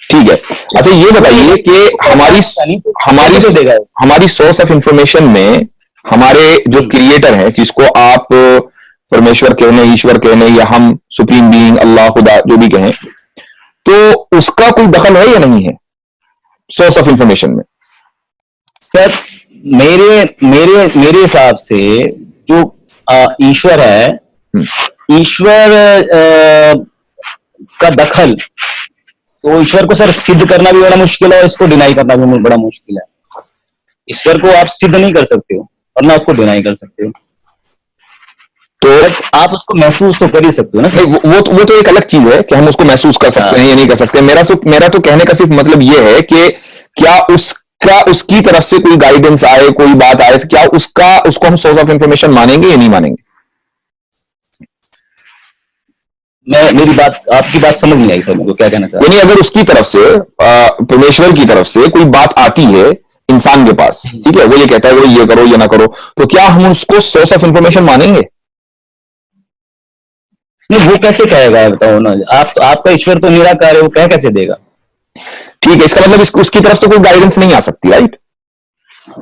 ٹھیک ہے. اچھا یہ بتائیے کہ ہماری سورس آف انفارمیشن میں ہمارے جو کریٹر ہیں، جس کو آپ پرمیشور کہنے، ایشور کہنے، یا ہم سپریم بینگ، اللہ، خدا، جو بھی کہیں، تو اس کا کوئی دخل ہے یا نہیں ہے سورس آف انفارمیشن میں؟ سر میرے حساب سے جو ایشور ہے، ایشور کا دخل، تو ایشور کو سر سدھ کرنا بھی بڑا مشکل ہے اور اس کو ڈینائی کرنا بھی بڑا مشکل ہے. ایشور کو آپ سدھ نہیں کر سکتے ہو اور نہ اس کو ڈینائی کر سکتے ہو، تو آپ اس کو محسوس تو کر ہی سکتے ہو نا. وہ تو ایک الگ چیز ہے کہ ہم اس کو محسوس کر سکتے ہیں یا نہیں کر سکتے. میرا تو کہنے کا صرف مطلب یہ ہے کہ کیا اس کی طرف سے کوئی گائیڈنس آئے، کوئی بات آئے، تو کیا اس کو ہم سورس آف انفارمیشن مانیں گے یا نہیں مانیں گے؟ میری بات، آپ کی بات سمجھ نہیں آئی سر، مجھے کیا کہنا چاہتے ہیں. یعنی اگر اس کی طرف سے، پرمیشور کی طرف سے کوئی بات آتی ہے انسان کے پاس، ٹھیک ہے، وہ یہ کہتا ہے وہ یہ کرو، یہ نہ کرو، تو کیا ہم اس کو سورس آف انفارمیشن مانیں گے؟ نہیں، وہ کیسے کہے گا بتاؤ نا. آپ کا ایشور تو نراکار ہے، وہ کیسے دے گا؟ ٹھیک ہے، اس کا مطلب اس کی طرف سے کوئی گائیڈنس نہیں آ سکتی، رائٹ؟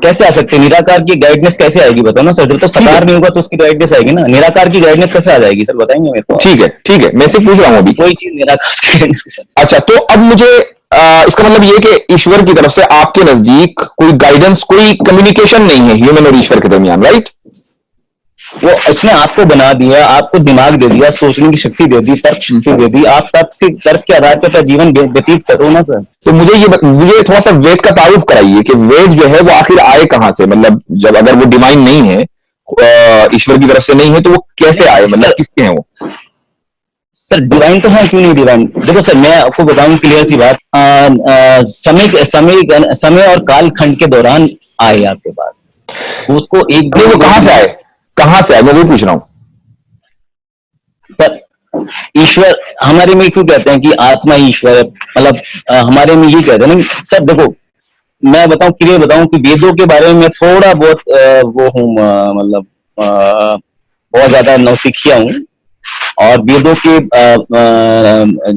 کیسے آ سکتی ہے؟ نراکار کی گائیڈنس کیسے آئے گی بتاؤ نا سر. جب تو سکار نہیں ہوگا تو اس کی گائیڈنس آئے گی نا. نراکار کی گائیڈنس کیسے آ جائے گی سر، بتائیں گے میرے کو؟ ٹھیک ہے، میں سے پوچھ رہا ہوں ابھی کوئی چیز نراکار کی گائیڈنس کے ساتھ. اچھا، تو اب مجھے اس کا مطلب یہ کہ ایشور کی طرف سے آپ کے نزدیک کوئی گائیڈنس، کوئی کمیونیکیشن نہیں ہے ہیومن اور ایشور کے درمیان، رائٹ؟ وہ اس نے آپ کو بنا دیا، آپ کو دماغ دے دیا، سوچنے کی شکتی دے دی، ترک شکتی دے دی، آپ ترک کے آدھار پہ جیون وتیت کرو نا سر. تو مجھے تھوڑا سا وید کا تعارف کرائیے کہ وید جو ہے وہ آخر آئے کہاں سے؟ مطلب جب اگر وہ ڈیوائن نہیں ہے، ایشور کی طرف سے نہیں ہے، تو وہ کیسے آئے؟ مطلب کس کے ہیں وہ؟ سر ڈیوائن تو ہے، کیوں نہیں ڈیوائن. دیکھو سر، میں آپ کو بتاؤں کلیئر سی بات، سمے اور کال کھنڈ کے دوران آئے آپ کے پاس. اس کو ایک وہ کہاں سے آئے میں وہ پوچھ رہا ہوں سر. ایشور ہمارے میں کیوں کہتے ہیں کہ آتما ایشور، مطلب ہمارے میں یہ کہتے ہیں نا سر. دیکھو میں بتاؤں، کلیئر بتاؤں کہ ویدوں کے بارے میں تھوڑا بہت وہ ہوں، مطلب بہت زیادہ نوسکھیا ہوں، اور ویدوں کے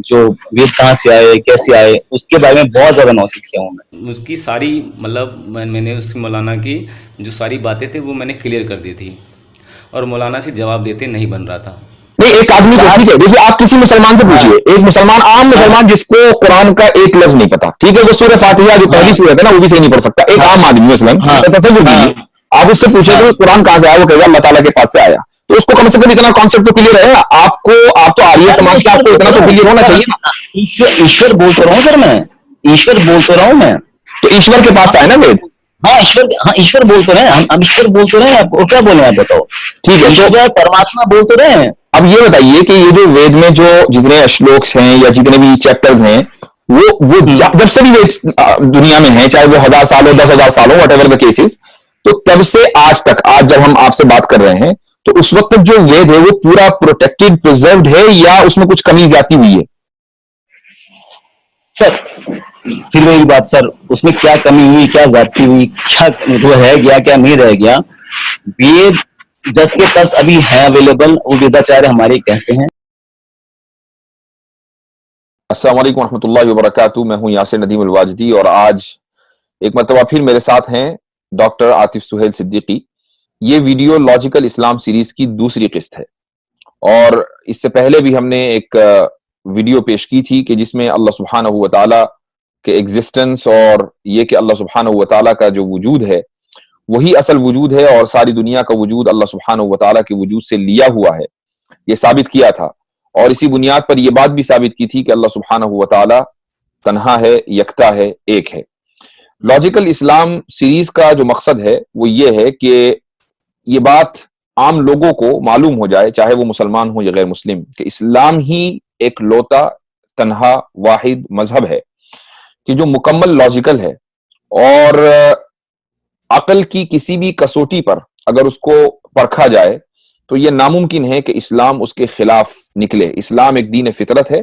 جو وید کہاں سے آئے، کیسے آئے، اس کے بارے میں بہت زیادہ نوسکھیا ہوں میں. اس کی ساری مطلب میں نے اس مولانا کی جو ساری باتیں تھیں وہ میں نے کلیئر کر دی تھی، اور مولانا سے جواب دیتے نہیں بن رہا تھا. نہیں، ایک آدمی کو، ٹھیک ہے، دیکھیے آپ کسی مسلمان سے پوچھیے، ایک مسلمان، عام مسلمان جس کو قرآن کا ایک لفظ نہیں پتا، ٹھیک ہے، وہ سورہ فاتحہ جو پہلی سورت ہے نا وہ بھی صحیح نہیں پڑھ سکتا، ایک عام آدمی مثلاً تصور کیجیے، آپ اس سے پوچھیں کہ قرآن کہاں سے آیا، وہ کہے گا اللہ تعالیٰ کے پاس سے آیا. تو اس کو کم سے کم اتنا کانسیپٹ تو کلیئر ہے. آپ تو آریہ سماج کا، آپ کو اتنا تو کلیئر ہونا چاہیے نا. ایشور بول تو رہا ہوں سر، میں ایشور بول تو رہا ہوں میں. تو ایشور کے پاس سے آئے نا وید. ہاں ایشور بول تو رہے ہیں ہم ایشور بول تو رہے ہیں. آپ کیا بولیں آپ بتاؤ. ٹھیک ہے، تو پرماتما بول تو رہے ہیں. اب یہ بتائیے کہ یہ جو وید میں جو جتنے اشلوکس ہیں یا جتنے بھی چیپٹرز ہیں، وہ جب سے بھی وید دنیا میں ہیں، چاہے وہ 1000 سال ہو، 10,000 سال ہو، واٹ ایور دا کیسز، تو تب سے آج تک، آج جب ہم آپ سے بات کر رہے ہیں، تو اس وقت تک جو وید ہے وہ پورا پروٹیکٹڈ، پرزروڈ ہے، یا اس میں کچھ کمی زیادتی ہوئی ہے؟ سر پھر وہی بات سر، اس میں کیا کمی ہوئی، کیا زیادتی ہوئی، کیا وہ رہ گیا، کیا نہیں رہ گیا. وید جس کے تس ابھی ہے اویلیبل، وہ ویداچاریہ ہمارے کہتے ہیں. السلام علیکم ورحمۃ اللہ وبرکاتہ. میں ہوں یاسر ندیم الواجدی، اور آج ایک مرتبہ پھر میرے ساتھ ہیں ڈاکٹر عاطف سہیل صدیقی. یہ ویڈیو لاجیکل اسلام سیریز کی دوسری قسط ہے، اور اس سے پہلے بھی ہم نے ایک ویڈیو پیش کی تھی کہ جس میں اللہ سبحانہ و تعالیٰ کے ایگزسٹنس، اور یہ کہ اللہ سبحانہ و تعالیٰ کا جو وجود ہے وہی اصل وجود ہے، اور ساری دنیا کا وجود اللہ سبحانہ و تعالیٰ کے وجود سے لیا ہوا ہے، یہ ثابت کیا تھا. اور اسی بنیاد پر یہ بات بھی ثابت کی تھی کہ اللہ سبحانہ و تعالیٰ تنہا ہے، یکتا ہے، ایک ہے. لاجیکل اسلام سیریز کا جو مقصد ہے وہ یہ ہے کہ یہ بات عام لوگوں کو معلوم ہو جائے، چاہے وہ مسلمان ہو یا غیر مسلم، کہ اسلام ہی ایک لوتا، تنہا، واحد مذہب ہے کہ جو مکمل لاجیکل ہے، اور عقل کی کسی بھی کسوٹی پر اگر اس کو پرکھا جائے تو یہ ناممکن ہے کہ اسلام اس کے خلاف نکلے. اسلام ایک دین فطرت ہے،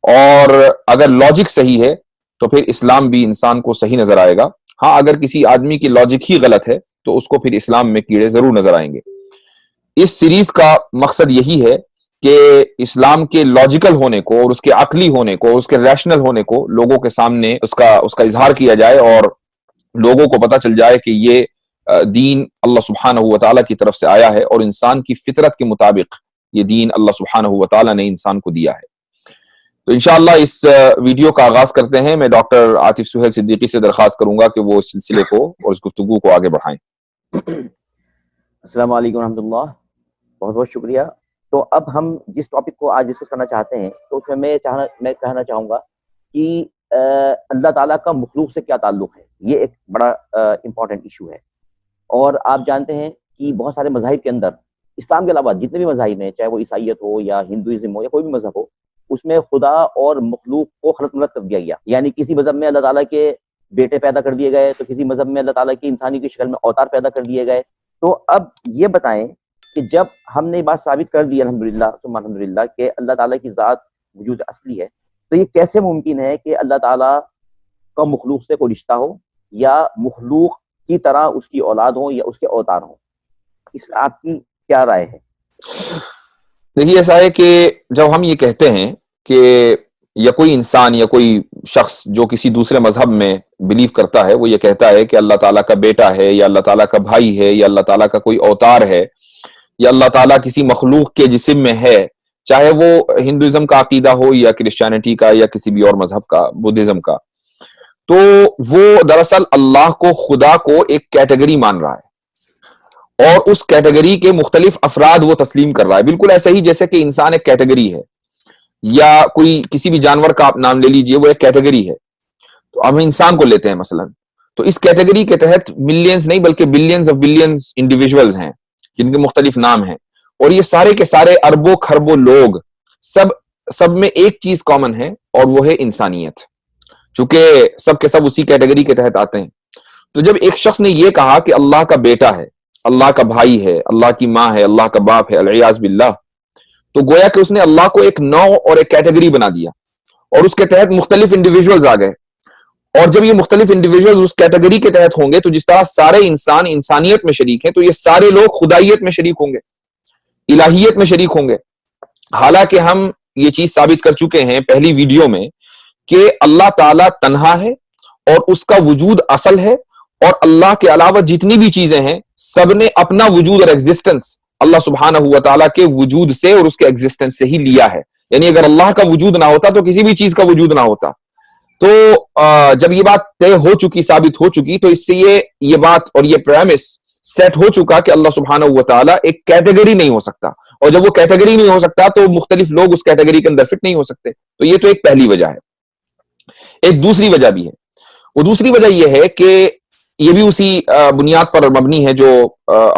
اور اگر لاجک صحیح ہے تو پھر اسلام بھی انسان کو صحیح نظر آئے گا. ہاں، اگر کسی آدمی کی لاجک ہی غلط ہے تو اس کو پھر اسلام میں کیڑے ضرور نظر آئیں گے. اس سیریز کا مقصد یہی ہے کہ اسلام کے لاجیکل ہونے کو اور اس کے عقلی ہونے کو، اس کے ریشنل ہونے کو لوگوں کے سامنے اس کا اظہار کیا جائے، اور لوگوں کو پتہ چل جائے کہ یہ دین اللہ سبحانہ و تعالیٰ کی طرف سے آیا ہے، اور انسان کی فطرت کے مطابق یہ دین اللہ سبحانہ و تعالیٰ نے انسان کو دیا ہے۔ تو انشاءاللہ اس ویڈیو کا آغاز کرتے ہیں۔ میں ڈاکٹر عاطف سہیل صدیقی سے درخواست کروں گا کہ وہ اس سلسلے کو اور اس گفتگو کو آگے بڑھائیں۔ السلام علیکم ورحمۃ اللہ، بہت بہت شکریہ۔ تو اب ہم جس ٹاپک کو آج ڈسکس کرنا چاہتے ہیں، تو اس میں میں کہنا چاہوں گا کہ اللہ تعالیٰ کا مخلوق سے کیا تعلق ہے۔ یہ ایک بڑا امپورٹنٹ ایشو ہے، اور آپ جانتے ہیں کہ بہت سارے مذاہب کے اندر، اسلام کے علاوہ جتنے بھی مذاہب ہیں، چاہے وہ عیسائیت ہو یا ہندوازم ہو یا کوئی بھی مذہب ہو، اس میں خدا اور مخلوق کو خلط ملط کر دیا گیا۔ یعنی کسی مذہب میں اللہ تعالیٰ کے بیٹے پیدا کر دیے گئے، تو کسی مذہب میں اللہ تعالیٰ کی انسانی کی شکل میں اوتار پیدا کر دیے گئے۔ تو اب یہ بتائیں کہ جب ہم نے یہ بات ثابت کر دی الحمدللہ ثم الحمدللہ کہ اللہ تعالیٰ کی ذات وجود اصلی ہے، تو یہ کیسے ممکن ہے کہ اللہ تعالیٰ کا مخلوق سے کوئی رشتہ ہو، یا مخلوق کی طرح اس کی اولاد ہو یا اس کے اوتار ہوں؟ اس میں آپ کی کیا رائے ہے؟ دیکھیے، ایسا ہے کہ جب ہم یہ کہتے ہیں کہ یا کوئی انسان یا کوئی شخص جو کسی دوسرے مذہب میں بلیو کرتا ہے، وہ یہ کہتا ہے کہ اللہ تعالیٰ کا بیٹا ہے، یا اللہ تعالیٰ کا بھائی ہے، یا اللہ تعالیٰ کا کوئی اوتار ہے، یا اللہ تعالیٰ کسی مخلوق کے جسم میں ہے، چاہے وہ ہندوازم کا عقیدہ ہو یا کرسچینٹی کا یا کسی بھی اور مذہب کا، بدھزم کا، تو وہ دراصل اللہ کو، خدا کو ایک کیٹیگری مان رہا ہے، اور اس کیٹیگری کے مختلف افراد وہ تسلیم کر رہا ہے۔ بالکل ایسا ہی جیسے کہ انسان ایک کیٹیگری ہے، یا کوئی کسی بھی جانور کا آپ نام لے لیجئے، وہ ایک کیٹیگری ہے۔ تو ہم انسان کو لیتے ہیں مثلا، تو اس کیٹیگری کے تحت ملینز نہیں بلکہ بلینز آف بلینز انڈیویجولز ہیں جن کے مختلف نام ہیں، اور یہ سارے کے سارے اربوں کھربوں لوگ سب میں ایک چیز کامن ہے، اور وہ ہے انسانیت، چونکہ سب کے سب اسی کیٹیگری کے تحت آتے ہیں۔ تو جب ایک شخص نے یہ کہا کہ اللہ کا بیٹا ہے، اللہ کا بھائی ہے، اللہ کی ماں ہے، اللہ کا باپ ہے، العیاذ باللہ، تو گویا کہ اس نے اللہ کو ایک نوع اور ایک کیٹیگری بنا دیا، اور اس کے تحت مختلف انڈیویجولز آ گئے۔ اور جب یہ مختلف انڈیویجولز اس کیٹیگری کے تحت ہوں گے، تو جس طرح سارے انسان انسانیت میں شریک ہیں، تو یہ سارے لوگ خدائیت میں شریک ہوں گے، الہیت میں شریک ہوں گے۔ حالانکہ ہم یہ چیز ثابت کر چکے ہیں پہلی ویڈیو میں کہ اللہ تعالیٰ تنہا ہے، اور اس کا وجود اصل ہے، اور اللہ کے علاوہ جتنی بھی چیزیں ہیں سب نے اپنا وجود اور ایگزسٹنس اللہ سبحانہ و تعالیٰ کے وجود سے اور اس کے ایگزسٹنس سے ہی لیا ہے۔ یعنی اگر اللہ کا وجود نہ ہوتا تو کسی بھی چیز کا وجود نہ ہوتا۔ تو جب یہ بات طے ہو چکی، ثابت ہو چکی، تو اس سے یہ بات اور یہ پریمس سیٹ ہو چکا کہ اللہ سبحانہ و تعالیٰ ایک کیٹیگری نہیں ہو سکتا، اور جب وہ کیٹیگری نہیں ہو سکتا تو مختلف لوگ اس کیٹیگری کے اندر فٹ نہیں ہو سکتے۔ تو یہ تو ایک پہلی وجہ ہے۔ ایک دوسری وجہ بھی ہے، وہ دوسری وجہ یہ ہے کہ یہ بھی اسی بنیاد پر مبنی ہے جو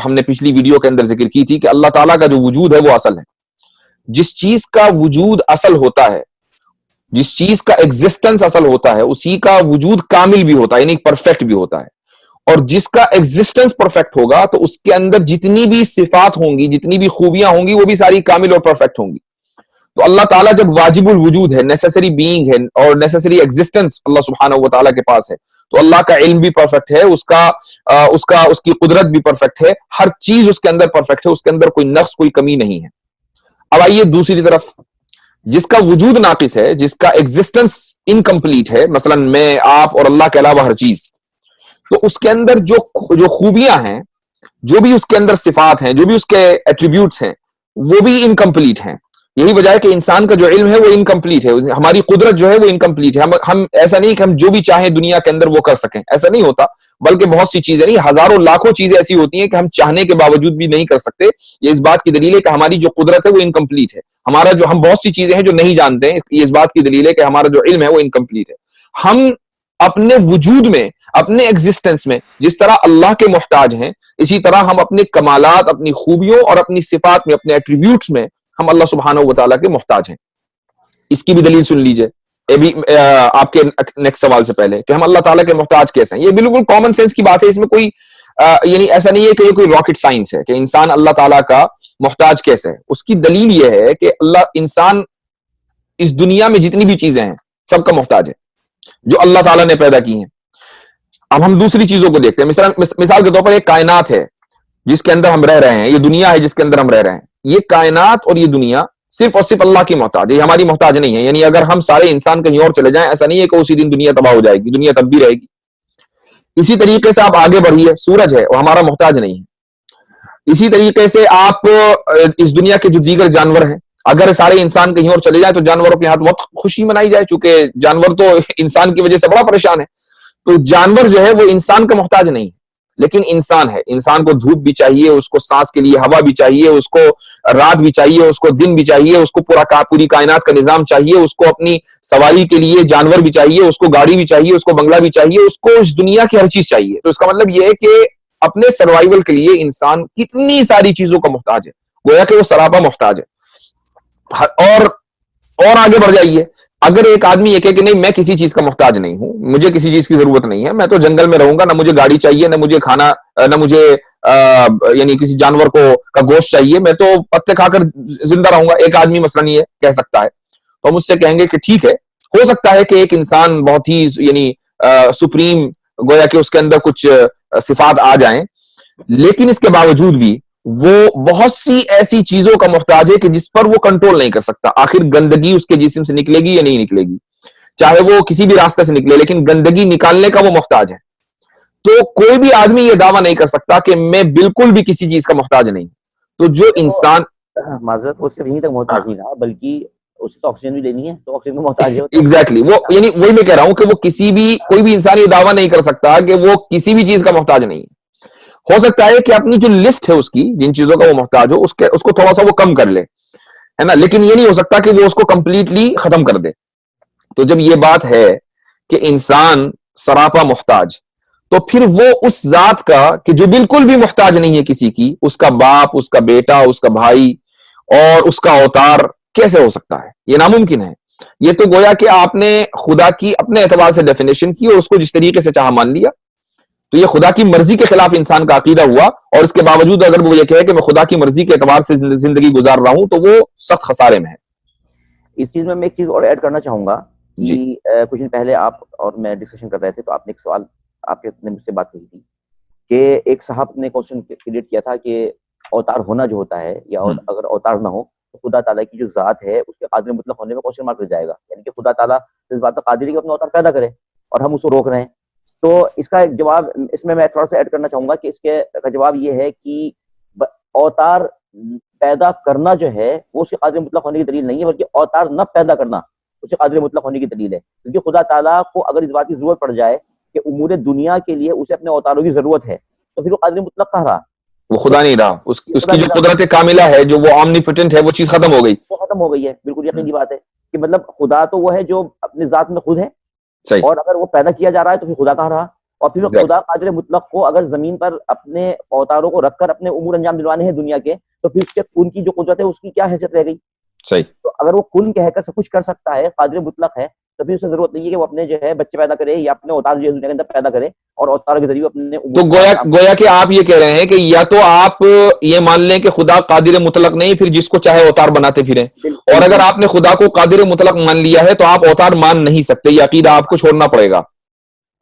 ہم نے پچھلی ویڈیو کے اندر ذکر کی تھی، کہ اللہ تعالیٰ کا جو وجود ہے وہ اصل ہے۔ جس چیز کا وجود اصل ہوتا ہے، جس چیز کا ایگزسٹنس اصل ہوتا ہے، اسی کا وجود کامل بھی ہوتا ہے، یعنی پرفیکٹ بھی ہوتا ہے۔ اور جس کا ایگزسٹنس پرفیکٹ ہوگا تو اس کے اندر جتنی بھی صفات ہوں گی، جتنی بھی خوبیاں ہوں گی، وہ بھی ساری کامل اور پرفیکٹ ہوں گی۔ تو اللہ تعالیٰ جب واجب الوجود ہے، نیسیسری بینگ ہے، اور نیسیسری ایگزسٹنس اللہ سبحانہ و تعالیٰ کے پاس ہے، تو اللہ کا علم بھی پرفیکٹ ہے، اس کی قدرت بھی پرفیکٹ ہے، ہر چیز اس کے اندر پرفیکٹ ہے، اس کے اندر کوئی نقص، کوئی کمی نہیں ہے۔ اب آئیے دوسری طرف، جس کا وجود ناقص ہے، جس کا ایگزسٹنس انکمپلیٹ ہے، مثلا میں، آپ اور اللہ کے علاوہ ہر چیز، تو اس کے اندر جو خوبیاں ہیں، جو بھی اس کے اندر صفات ہیں، جو بھی اس کے ایٹریبیوٹس ہیں، وہ بھی انکمپلیٹ ہیں۔ یہی وجہ ہے کہ انسان کا جو علم ہے وہ انکمپلیٹ ہے، ہماری قدرت جو ہے وہ انکمپلیٹ ہے۔ ہم ایسا نہیں کہ ہم جو بھی چاہیں دنیا کے اندر وہ کر سکیں، ایسا نہیں ہوتا، بلکہ بہت سی چیزیں، نہیں ہزاروں لاکھوں چیزیں ایسی ہوتی ہیں کہ ہم چاہنے کے باوجود بھی نہیں کر سکتے۔ یہ اس بات کی دلیل ہے کہ ہماری جو قدرت ہے وہ انکمپلیٹ ہے، ہم بہت سی چیزیں ہیں جو نہیں جانتے ہیں، یہ اس بات کی دلیل ہے کہ ہمارا جو علم ہے وہ انکمپلیٹ ہے۔ ہم اپنے وجود میں، اپنے ایگزسٹنس میں جس طرح اللہ کے محتاج ہیں، اسی طرح ہم اپنے کمالات، اپنی خوبیوں اور اپنی صفات میں، اپنے ایٹریبیوٹس میں ہم اللہ سبحانہ و تعالیٰ کے محتاج ہیں۔ اس کی بھی دلیل سن لیجئے آپ کے نیکسٹ سوال سے پہلے، کہ ہم اللہ تعالیٰ کے محتاج کیسے ہیں۔ یہ بالکل کامن سینس کی بات ہے، اس میں کوئی یعنی ایسا نہیں ہے کہ یہ کوئی راکٹ سائنس ہے کہ انسان اللہ تعالیٰ کا محتاج کیسے ہے۔ اس کی دلیل یہ ہے کہ انسان اس دنیا میں جتنی بھی چیزیں ہیں سب کا محتاج ہے، جو اللہ تعالیٰ نے پیدا کی ہیں۔ اب ہم دوسری چیزوں کو دیکھتے ہیں۔ مثال کے طور پر ایک کائنات ہے جس کے اندر ہم رہ رہے ہیں، یہ دنیا ہے جس کے اندر ہم رہ رہے ہیں۔ یہ کائنات اور یہ دنیا صرف اور صرف اللہ کی محتاج ہے, یہ ہماری محتاج نہیں ہے. یعنی اگر ہم سارے انسان کہیں اور چلے جائیں, ایسا نہیں ہے کہ اسی دن دنیا تباہ ہو جائے گی, دنیا تب بھی رہے گی. اسی طریقے سے آپ آگے بڑھیے, سورج ہے وہ ہمارا محتاج نہیں ہے. اسی طریقے سے آپ اس دنیا کے جو دیگر جانور ہیں, اگر سارے انسان کہیں اور چلے جائیں تو جانوروں کے ہاتھ بہت خوشی منائی جائے, چونکہ جانور تو انسان کی وجہ سے بڑا پریشان ہے. تو جانور جو ہے وہ انسان کا محتاج نہیں ہے, لیکن انسان ہے. انسان کو دھوپ بھی چاہیے, اس کو سانس کے لیے ہوا بھی چاہیے, اس کو رات بھی چاہیے, اس کو دن بھی چاہیے, اس کو پوری کائنات کا نظام چاہیے, اس کو اپنی سواری کے لیے جانور بھی چاہیے, اس کو گاڑی بھی چاہیے, اس کو بنگلہ بھی چاہیے, اس کو اس دنیا کی ہر چیز چاہیے. تو اس کا مطلب یہ ہے کہ اپنے سروائیول کے لیے انسان کتنی ساری چیزوں کا محتاج ہے, گویا کہ وہ سراپا محتاج ہے. اور آگے بڑھ جائیے. اگر ایک آدمی یہ کہے کہ نہیں میں کسی چیز کا محتاج نہیں ہوں, مجھے کسی چیز کی ضرورت نہیں ہے, میں تو جنگل میں رہوں گا, نہ مجھے گاڑی چاہیے, نہ مجھے کھانا, نہ مجھے یعنی کسی جانور کا گوشت چاہیے, میں تو پتے کھا کر زندہ رہوں گا, ایک آدمی مثلاً یہ کہہ سکتا ہے, تو ہم اس سے کہیں گے کہ ٹھیک ہے, ہو سکتا ہے کہ ایک انسان بہت ہی یعنی سپریم, گویا کہ اس کے اندر کچھ صفات آ جائیں, لیکن اس کے باوجود بھی وہ بہت سی ایسی چیزوں کا محتاج ہے کہ جس پر وہ کنٹرول نہیں کر سکتا. آخر گندگی اس کے جسم سے نکلے گی یا نہیں نکلے گی, چاہے وہ کسی بھی راستے سے نکلے, لیکن گندگی نکالنے کا وہ محتاج ہے. تو کوئی بھی آدمی یہ دعویٰ نہیں کر سکتا کہ میں بالکل بھی کسی چیز کا محتاج نہیں. تو جو انسان معذرت, وہ صرف یہیں تک محتاج نہیں رہا, بلکہ اسے تو آکسیجن بھی لینی ہے, تو آکسیجن کو محتاج ہے. ایگزیکٹلی وہ یعنی وہی میں کہہ رہا ہوں کہ وہ کوئی بھی انسان یہ دعویٰ نہیں کر سکتا کہ وہ کسی بھی چیز کا محتاج نہیں ہے. ہو سکتا ہے کہ اپنی جو لسٹ ہے اس کی, جن چیزوں کا وہ محتاج ہو, اس کو تھوڑا سا وہ کم کر لے, ہے نا, لیکن یہ نہیں ہو سکتا کہ وہ اس کو کمپلیٹلی ختم کر دے. تو جب یہ بات ہے کہ انسان سراپا محتاج, تو پھر وہ اس ذات کا کہ جو بالکل بھی محتاج نہیں ہے کسی کی, اس کا باپ, اس کا بیٹا, اس کا بھائی اور اس کا اوتار کیسے ہو سکتا ہے؟ یہ ناممکن ہے. یہ تو گویا کہ آپ نے خدا کی اپنے اعتبار سے ڈیفینیشن کی اور اس کو جس طریقے سے چاہا مان لیا. تو یہ خدا کی مرضی کے خلاف انسان کا عقیدہ ہوا, اور اس کے باوجود اگر وہ یہ کہے کہ میں خدا کی مرضی کے اعتبار سے زندگی گزار رہا ہوں, تو وہ سخت خسارے میں ہے. اس چیز میں ایک چیز اور ایڈ کرنا چاہوں گا کہ کچھ دن پہلے آپ اور میں ڈسکشن کر رہے تھے, تو آپ نے ایک سوال, آپ نے مجھ سے بات کہی تھی کہ ایک صاحب نے کوشچن کریٹ کیا تھا کہ اوتار ہونا جو ہوتا ہے, یا اگر اوتار نہ ہو تو خدا تعالیٰ کی جو ذات ہے اس کے قادر مطلق ہونے میں کوشچن مارک لگ جائے گا. یعنی کہ خدا تعالیٰ اس بات کا قادر ہے کہ اپنا اوتار پیدا کرے, اور ہم اس کو روک رہے ہیں. تو اس کا ایک جواب اس میں تھوڑا سا ایڈ کرنا چاہوں گا کہ اس کا جواب یہ ہے کہ اوتار پیدا کرنا جو ہے وہ اس کے قادر مطلق ہونے کی دلیل نہیں ہے, بلکہ اوتار نہ پیدا کرنا اس کے قادر مطلق ہونے کی دلیل ہے. کیونکہ خدا تعالیٰ کو اگر اس بات کی ضرورت پڑ جائے کہ امور دنیا کے لیے اسے اپنے اوتاروں کی ضرورت ہے, تو پھر وہ قادر مطلق کہاں رہا؟ وہ خدا نہیں رہا. اس کی جو قدرت کاملہ ہے, جو وہ اومنیپوٹنٹ ہے, وہ چیز ختم ہو گئی. وہ ختم ہو گئی ہے. بالکل یقینی بات ہے کہ مطلب خدا تو وہ ہے جو اپنی ذات میں خود ہے, صحیح, اور اگر وہ پیدا کیا جا رہا ہے تو پھر خدا کہاں رہا؟ اور پھر خدا قادر مطلق کو اگر زمین پر اپنے اوتاروں کو رکھ کر اپنے امور انجام دلوانے ہیں دنیا کے, تو پھر اس کے کن کی جو قدرت ہے اس کی کیا حیثیت رہ گئی؟ صحیح. تو اگر وہ کن کہہ کر سب کچھ کر سکتا ہے, قادر مطلق ہے, تو پھر اسے ضرورت نہیں ہے کہ وہ اپنے جو ہے بچے پیدا کرے یا اپنے اوتار جو ہے دنیا کے اندر پیدا کرے, اور اوتار کے ذریعے اپنے تو گویا کہ آپ یہ کہہ رہے ہیں کہ یا تو آپ یہ مان لیں کہ خدا قادر مطلق نہیں, پھر جس کو چاہے اوتار بناتے پھریں, اور اگر آپ نے خدا کو قادر مطلق مان لیا ہے تو آپ اوتار مان نہیں سکتے. یہ عقیدہ آپ کو چھوڑنا پڑے گا.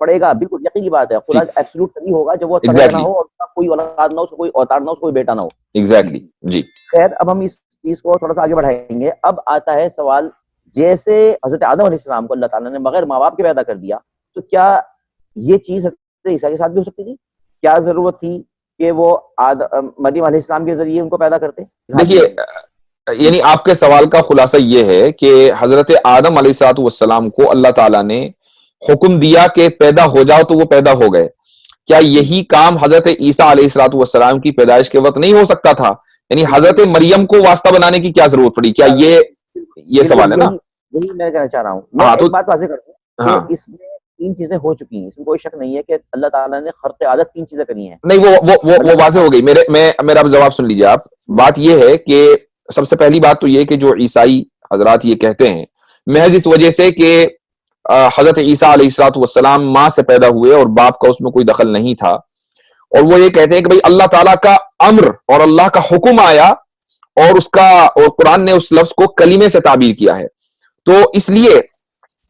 بالکل یقینی بات ہے. خدا ایبسولوٹ نہیں ہوگا جب وہ نہ ہو, اور اس کا کوئی اولاد نہ ہو, کوئی اوتار نہ ہو, کوئی بیٹا نہ ہو. ایگزیکٹلی. جی خیر, اب ہم اس چیز کو تھوڑا سا آگے بڑھائیں گے. اب آتا ہے سوال, جیسے حضرت آدم علیہ السلام کو اللہ تعالیٰ نے بغیر ماں باپ کے پیدا کر دیا, تو کیا یہ چیز حضرت عیسیٰ کے ساتھ بھی ہو سکتی تھی؟ کیا ضرورت تھی کہ وہ مریم علیہ السلام کے ذریعے ان کو پیدا کرتے؟ دیکھیے, یعنی آپ کے سوال کا خلاصہ یہ ہے کہ حضرت آدم علیہ السلام کو اللہ تعالیٰ نے حکم دیا کہ پیدا ہو جاؤ, تو وہ پیدا ہو گئے. کیا یہی کام حضرت عیسیٰ علیہ السلام کی پیدائش کے وقت نہیں ہو سکتا تھا؟ یعنی حضرت مریم کو واسطہ بنانے کی کیا ضرورت پڑی؟ کیا یہ سوال ہے نا؟ یہی میں کہنا چاہ رہا ہوں. میں ایک بات واضح کر دوں کہ اس میں 3 چیزیں ہو چکی ہیں, اس میں کوئی شک نہیں ہے کہ اللہ تعالیٰ نے خرق عادت 3 چیزیں کری ہیں. نہیں, وہ واضح ہو گئی. میرا جواب سن لیجیے آپ. بات یہ ہے کہ سب سے پہلی بات تو یہ کہ جو عیسائی حضرات یہ کہتے ہیں, محض اس وجہ سے کہ حضرت عیسیٰ علیہ السلام ماں سے پیدا ہوئے اور باپ کا اس میں کوئی دخل نہیں تھا, اور وہ یہ کہتے ہیں کہ بھئی اللہ تعالیٰ کا امر اور اللہ کا حکم آیا, اور قرآن نے اس لفظ کو کلمے سے تعبیر کیا ہے, تو اس لیے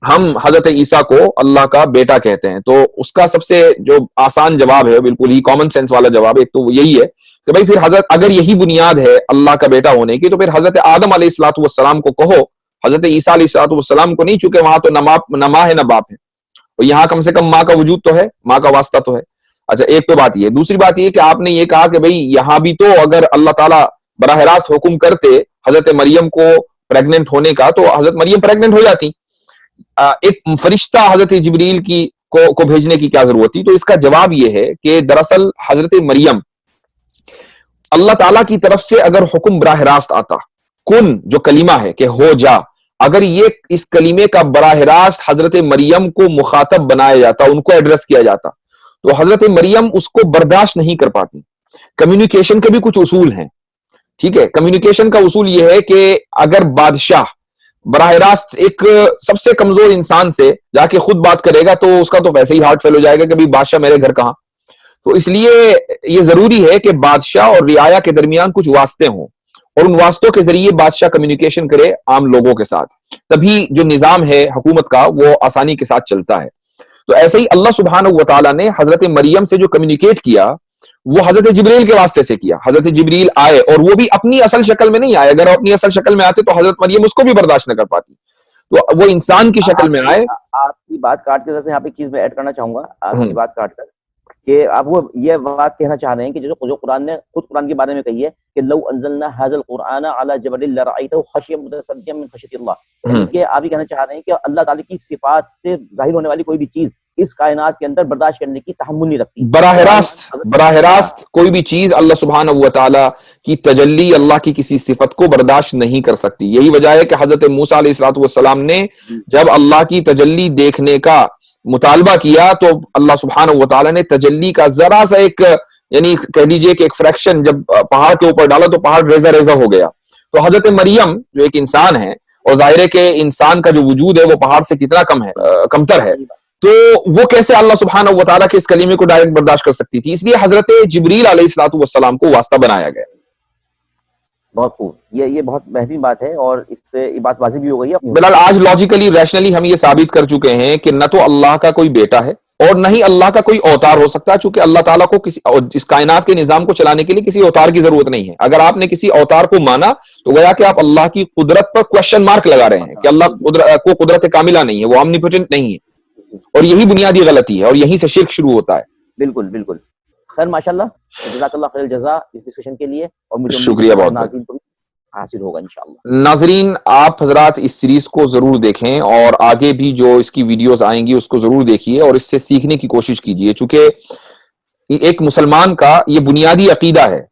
ہم حضرت عیسیٰ کو اللہ کا بیٹا کہتے ہیں، تو اس کا سب سے جو آسان جواب ہے، بالکل ہی کامن سینس والا جواب ہے، ایک تو وہ یہی ہے کہ بھائی پھر حضرت اگر یہی بنیاد ہے اللہ کا بیٹا ہونے کی، تو پھر حضرت آدم علیہ الصلوۃ والسلام کو کہو، حضرت عیسیٰ علیہ الصلوۃ والسلام کو نہیں، چونکہ وہاں تو نہ ماں ہے نہ باپ ہے، اور یہاں کم سے کم ماں کا وجود تو ہے، ماں کا واسطہ تو ہے۔ اچھا، ایک تو بات یہ، دوسری بات یہ کہ آپ نے یہ کہا کہ بھئی یہاں بھی تو اگر اللہ تعالیٰ براہ راست حکم کرتے حضرت مریم کو پریگننٹ ہونے کا، تو حضرت مریم پریگننٹ ہو جاتی، ایک فرشتہ حضرت جبریل کو بھیجنے کی کیا ضرورت تھی؟ تو اس کا جواب یہ ہے کہ دراصل حضرت مریم اللہ تعالیٰ کی طرف سے اگر حکم براہ راست آتا، کن جو کلمہ ہے کہ ہو جا، اگر یہ اس کلمے کا براہ راست حضرت مریم کو مخاطب بنایا جاتا، ان کو ایڈریس کیا جاتا، تو حضرت مریم اس کو برداشت نہیں کر پاتی۔ کمیونیکیشن کے بھی کچھ اصول ہیں، ٹھیک ہے؟ کمیونیکیشن کا اصول یہ ہے کہ اگر بادشاہ براہ راست ایک سب سے کمزور انسان سے جا کے خود بات کرے گا، تو اس کا تو ویسے ہی ہارٹ فیل ہو جائے گا کہ بھئی بادشاہ میرے گھر کہاں۔ تو اس لیے یہ ضروری ہے کہ بادشاہ اور رعایا کے درمیان کچھ واسطے ہوں، اور ان واسطوں کے ذریعے بادشاہ کمیونیکیشن کرے عام لوگوں کے ساتھ، تبھی جو نظام ہے حکومت کا وہ آسانی کے ساتھ چلتا ہے۔ تو ایسے ہی اللہ سبحانہ و تعالیٰ نے حضرت مریم سے جو کمیونیکیٹ کیا، وہ حضرت جبریل کے واسطے سے کیا۔ حضرت جبریل آئے، اور وہ بھی اپنی اصل شکل میں نہیں آئے، اگر وہ اپنی اصل شکل میں آتے تو حضرت مریم اس کو بھی برداشت نہ کر پاتی، تو وہ انسان کی شکل میں آئے۔ آپ کی بات کاٹ کے یہاں پہ چیز میں ایڈ کرنا چاہوں گا، آپ کی بات کاٹ کر، کہ آپ وہ یہ بات کہنا چاہ رہے ہیں کہ جو قرآن نے خود قرآن کے بارے میں کہی ہے کہ لو انزلنا هذا القرآن على جبل لرأيته خاشعا متصدعا من خشية الله، یعنی کہ آپ یہ کہنا چاہ رہے ہیں کہ اللہ تعالیٰ کی صفات سے ظاہر ہونے والی کوئی بھی چیز اس کائنات کے اندر برداشت کرنے کی تحمل نہیں رکھتی۔ براہ راست کوئی بھی چیز اللہ سبحانہ و تعالیٰ کی تجلی، اللہ کی کسی صفت کو برداشت نہیں کر سکتی۔ یہی وجہ ہے کہ حضرت موسیٰ علیہ الصلوۃ والسلام نے جب اللہ کی تجلی دیکھنے کا مطالبہ کیا، تو اللہ سبحانہ و تعالیٰ نے تجلی کا ذرا سا ایک، یعنی کہہ لیجئے کہ ایک فریکشن جب پہاڑ کے اوپر ڈالا تو پہاڑ ریزہ ریزہ ہو گیا۔ تو حضرت مریم جو ایک انسان ہے، اور ظاہر ہے کہ انسان کا جو وجود ہے وہ پہاڑ سے کتنا کمتر ہے، تو وہ کیسے اللہ سبحانہ و تعالیٰ کے اس کلمے کو ڈائریکٹ برداشت کر سکتی تھی؟ اس لیے حضرت جبریل علیہ الصلوۃ والسلام کو واسطہ بنایا گیا۔ بہت خوب، یہ بہت بہترین بات ہے، اور اس سے یہ بات واضح بھی ہو گئی ہے۔ بلال آج لاجیکلی ریشنلی ہم یہ ثابت کر چکے ہیں کہ نہ تو اللہ کا کوئی بیٹا ہے اور نہ ہی اللہ کا کوئی اوتار ہو سکتا، چونکہ اللہ تعالیٰ کو اس کائنات کے نظام کو چلانے کے لیے کسی اوتار کی ضرورت نہیں ہے۔ اگر آپ نے کسی اوتار کو مانا تو گویا کہ آپ اللہ کی قدرت پر کوشچن مارک لگا رہے ہیں کہ اللہ کو قدرت کاملہ نہیں ہے، وہ اومنیپوٹنٹ نہیں ہے، اور یہی بنیادی غلطی ہے، اور یہیں سے شرک شروع ہوتا ہے۔ بالکل بالکل، خیر ماشاءاللہ، جزاک اللہ خیر الجزا اس ڈسکشن کے لیے، اور مجھے شکریہ بہت ناظرین کو بھی حاصل ہوگا انشاءاللہ۔ ناظرین، آپ حضرات اس سیریز کو ضرور دیکھیں، اور آگے بھی جو اس کی ویڈیوز آئیں گی اس کو ضرور دیکھیے، اور اس سے سیکھنے کی کوشش کیجیے، چونکہ ایک مسلمان کا یہ بنیادی عقیدہ ہے،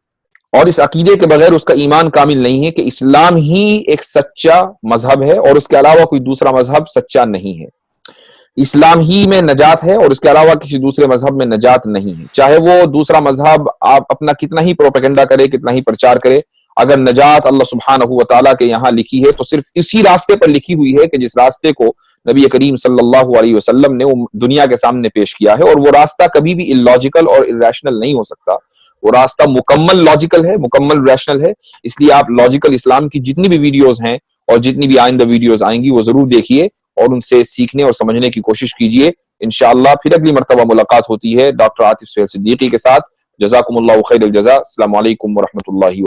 اور اس عقیدے کے بغیر اس کا ایمان کامل نہیں ہے کہ اسلام ہی ایک سچا مذہب ہے، اور اس کے علاوہ کوئی دوسرا مذہب سچا نہیں ہے۔ اسلام ہی میں نجات ہے، اور اس کے علاوہ کسی دوسرے مذہب میں نجات نہیں ہے، چاہے وہ دوسرا مذہب آپ اپنا کتنا ہی پروپیگنڈا کرے، کتنا ہی پرچار کرے، اگر نجات اللہ سبحانہ و تعالیٰ کے یہاں لکھی ہے تو صرف اسی راستے پر لکھی ہوئی ہے کہ جس راستے کو نبی کریم صلی اللہ علیہ وسلم نے وہ دنیا کے سامنے پیش کیا ہے، اور وہ راستہ کبھی بھی illogical اور irrational نہیں ہو سکتا، وہ راستہ مکمل لاجیکل ہے، مکمل ریشنل ہے۔ اس لیے آپ لاجیکل اسلام کی جتنی بھی ویڈیوز ہیں اور جتنی بھی آئندہ ویڈیوز آئیں گی وہ ضرور دیکھیے، اور ان سے سیکھنے اور سمجھنے کی کوشش کیجیے۔ انشاءاللہ پھر اگلی مرتبہ ملاقات ہوتی ہے ڈاکٹر عاطف سہیل صدیقی کے ساتھ۔ جزاکم اللہ خیر الجزا۔ السلام علیکم ورحمۃ اللہ